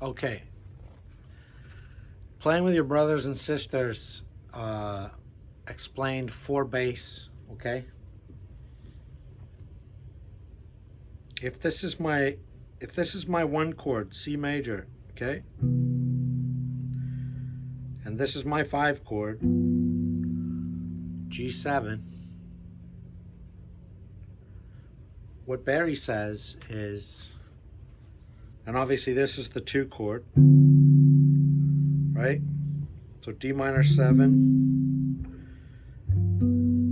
Okay. Playing with your brothers and sisters, explained 4 bass, okay? If this is my 1 chord, C major, okay? And this is my 5 chord, G7. What Barry says is, and obviously this is the 2 chord, right? So D minor 7,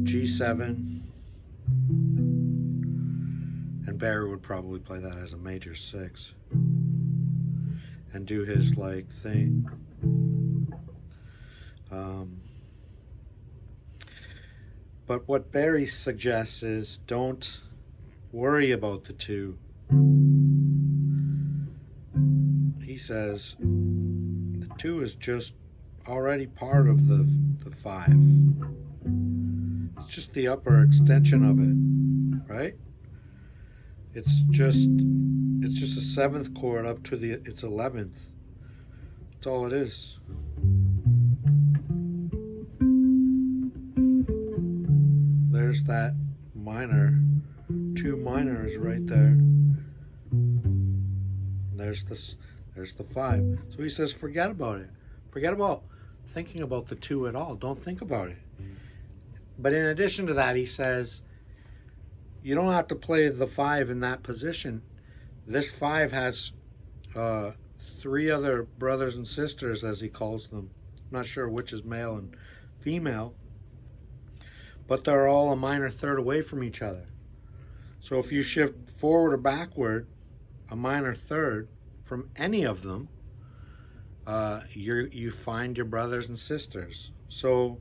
G7, and Barry would probably play that as a major 6 and do his like thing. But what Barry suggests is don't worry about the 2. He says the 2 is just already part of the 5. It's just the upper extension of it, right? It's just a 7th chord up to its 11th. That's all it is. There's that minor. 2 minor is right there. There's the 5. So he says forget about it. Forget about thinking about the 2 at all. Don't think about it. But in addition to that, he says you don't have to play the 5 in that position. This 5 has 3 other brothers and sisters, as he calls them. I'm not sure which is male and female, but they're all a minor 3rd away from each other. So if you shift forward or backward a minor 3rd from any of them, you find your brothers and sisters. So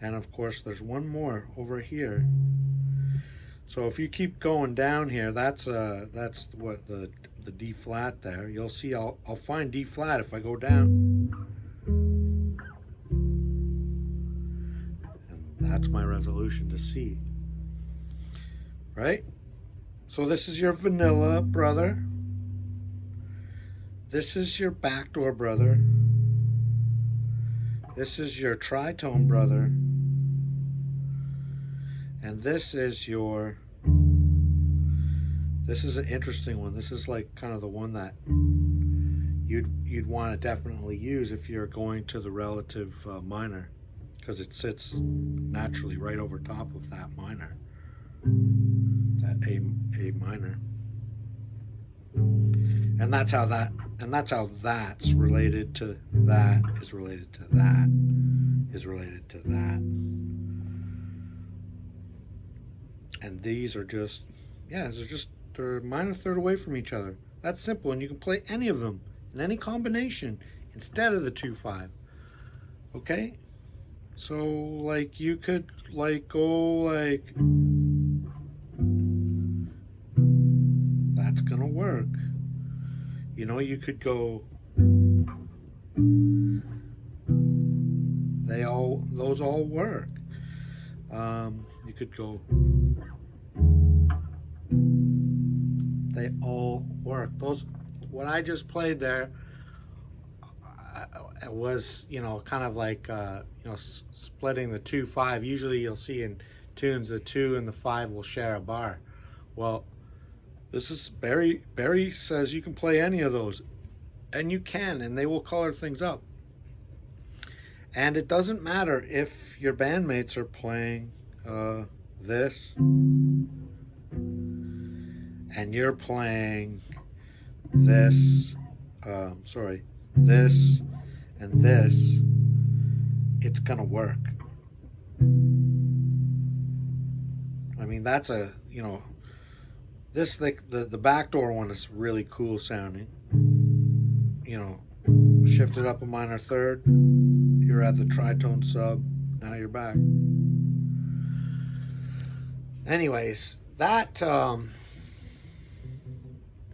and of course there's one more over here. So if you keep going down here, that's what the D flat there. You'll see I'll find D flat if I go down. And that's my resolution to C. Right? So this is your vanilla brother. This is your backdoor brother. This is your tritone brother. And this is an interesting one. This is like kind of the one that you'd want to definitely use if you're going to the relative minor, because it sits naturally right over top of that minor, that A minor. And that's how that's related to that is related to that is related to that. And these are just, they're minor 3rd away from each other. That's simple, and you can play any of them in any combination instead of the 2-5. Okay? So like you could like go like, that's gonna work. You know, you could go, those all work. You could go, they all work. What I just played there was, kind of like, splitting the 2-5. Usually you'll see in tunes the 2 and the 5 will share a bar. Well, this is Barry says you can play any of those, and you can, and they will color things up. And it doesn't matter if your bandmates are playing this and you're playing this, this and this, it's gonna work. I mean, that's this, like the backdoor one is really cool sounding. Shift it up a minor 3rd, you're at the tritone sub, now you're back. Anyways, that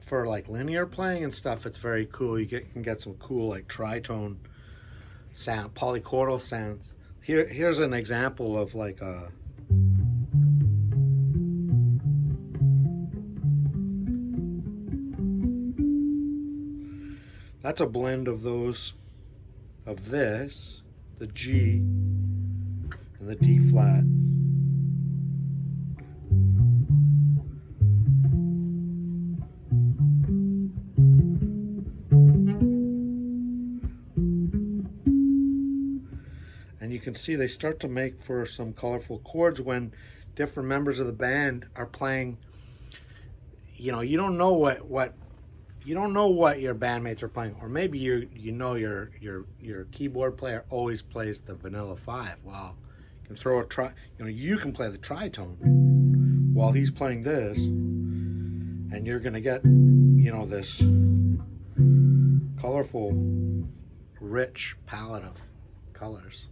for like linear playing and stuff, it's very cool. You can get some cool like tritone sound, polychordal sounds. Here's an example of like a that's a blend of those, of this, the G and the D flat. And you can see they start to make for some colorful chords when different members of the band are playing. You know, you don't know what your bandmates are playing, or maybe your keyboard player always plays the vanilla 5. Well, you can throw a you can play the tritone while he's playing this, and you're gonna get, this colorful, rich palette of colors.